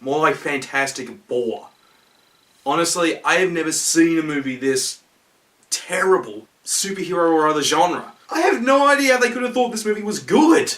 More like Fantastic Bore. Honestly, I have never seen a movie this terrible, superhero or other genre. I have no idea how they could have thought this movie was good.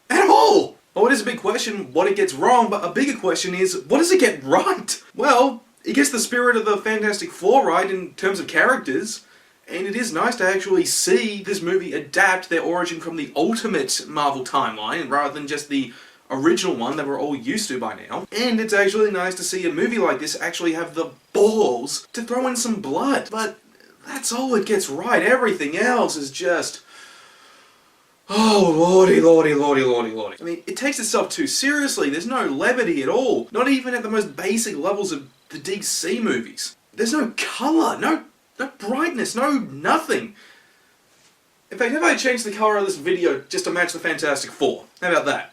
At all! Well, it is a big question what it gets wrong, but a bigger question is, what does it get right? Well, it gets the spirit of the Fantastic Four right in terms of characters, and it is nice to actually see this movie adapt their origin from the ultimate Marvel timeline, rather than just the original one that we're all used to by now. And it's actually nice to see a movie like this actually have the balls to throw in some blood. But that's all it gets right. Everything else is just... oh, lordy, lordy, lordy, lordy, lordy. I mean, it takes itself too seriously. There's no levity at all. Not even at the most basic levels of the DC movies. There's no colour, no brightness, no nothing. In fact, have I changed the colour of this video just to match the Fantastic Four? How about that?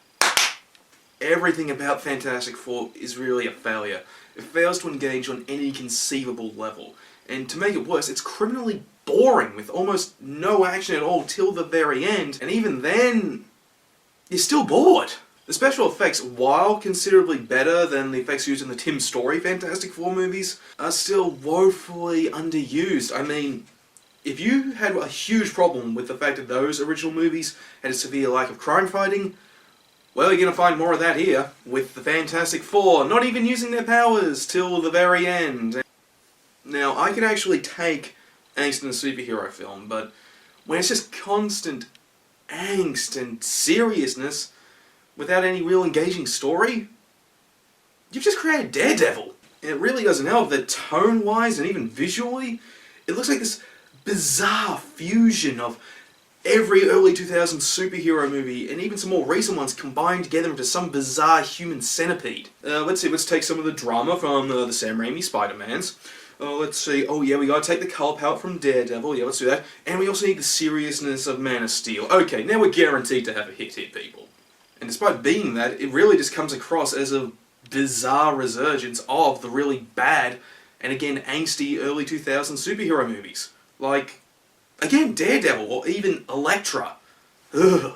Everything about Fantastic Four is really a failure. It fails to engage on any conceivable level. And to make it worse, it's criminally boring with almost no action at all till the very end. And even then, you're still bored. The special effects, while considerably better than the effects used in the Tim Story Fantastic Four movies, are still woefully underused. I mean, if you had a huge problem with the fact that those original movies had a severe lack of crime fighting, well, you're going to find more of that here, with the Fantastic Four not even using their powers till the very end. Now, I can actually take angst in a superhero film, but when it's just constant angst and seriousness, without any real engaging story, you've just created Daredevil. And it really doesn't help that tone-wise and even visually, it looks like this bizarre fusion of every early 2000s superhero movie, and even some more recent ones, combined together into some bizarre human centipede. Let's take some of the drama from the Sam Raimi Spider-Mans. Let's see, oh yeah, we gotta take the colour palette from Daredevil, yeah, let's do that. And we also need the seriousness of Man of Steel. Okay, now we're guaranteed to have a hit here, people. And despite being that, it really just comes across as a bizarre resurgence of the really bad, and again, angsty early 2000s superhero movies. Like, again, Daredevil, or even Elektra. Ugh.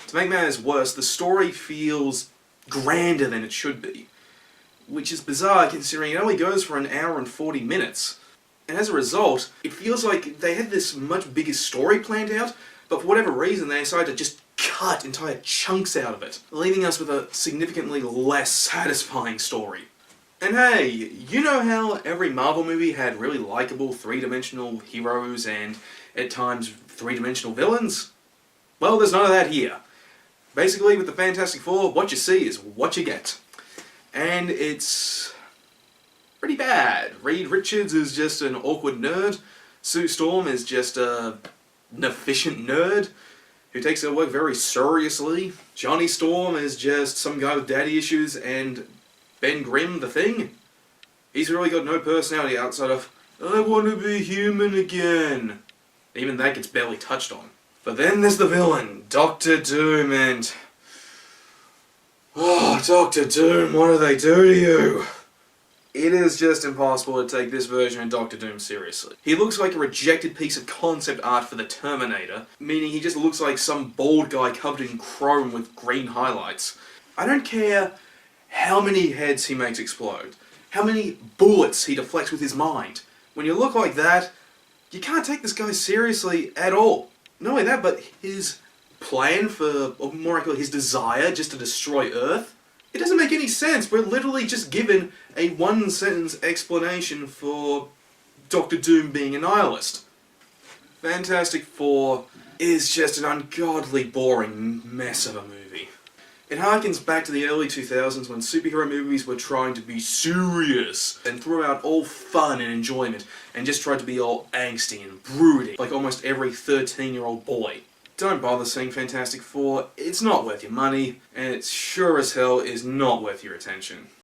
To make matters worse, the story feels grander than it should be. Which is bizarre considering it only goes for an hour and 40 minutes. And as a result, it feels like they had this much bigger story planned out, but for whatever reason they decided to just cut entire chunks out of it, leaving us with a significantly less satisfying story. And hey, you know how every Marvel movie had really likable three-dimensional heroes and, at times, three-dimensional villains? Well, there's none of that here. Basically, with the Fantastic Four, what you see is what you get. And it's pretty bad. Reed Richards is just an awkward nerd. Sue Storm is just an efficient nerd who takes her work very seriously. Johnny Storm is just some guy with daddy issues, and Ben Grimm, the Thing, he's really got no personality outside of, I want to be human again. Even that gets barely touched on. But then there's the villain, Dr. Doom, and... oh, Dr. Doom, what do they do to you? It is just impossible to take this version of Dr. Doom seriously. He looks like a rejected piece of concept art for the Terminator, meaning he just looks like some bald guy covered in chrome with green highlights. I don't care how many heads he makes explode, how many bullets he deflects with his mind. When you look like that, you can't take this guy seriously at all. Not only that, but his plan for, or more accurately, his desire just to destroy Earth, it doesn't make any sense. We're literally just given a one-sentence explanation for Dr. Doom being a nihilist. Fantastic Four is just an ungodly boring mess of a movie. It harkens back to the early 2000s when superhero movies were trying to be serious and threw out all fun and enjoyment and just tried to be all angsty and brooding like almost every 13-year-old boy. Don't bother seeing Fantastic Four, it's not worth your money, and it sure as hell is not worth your attention.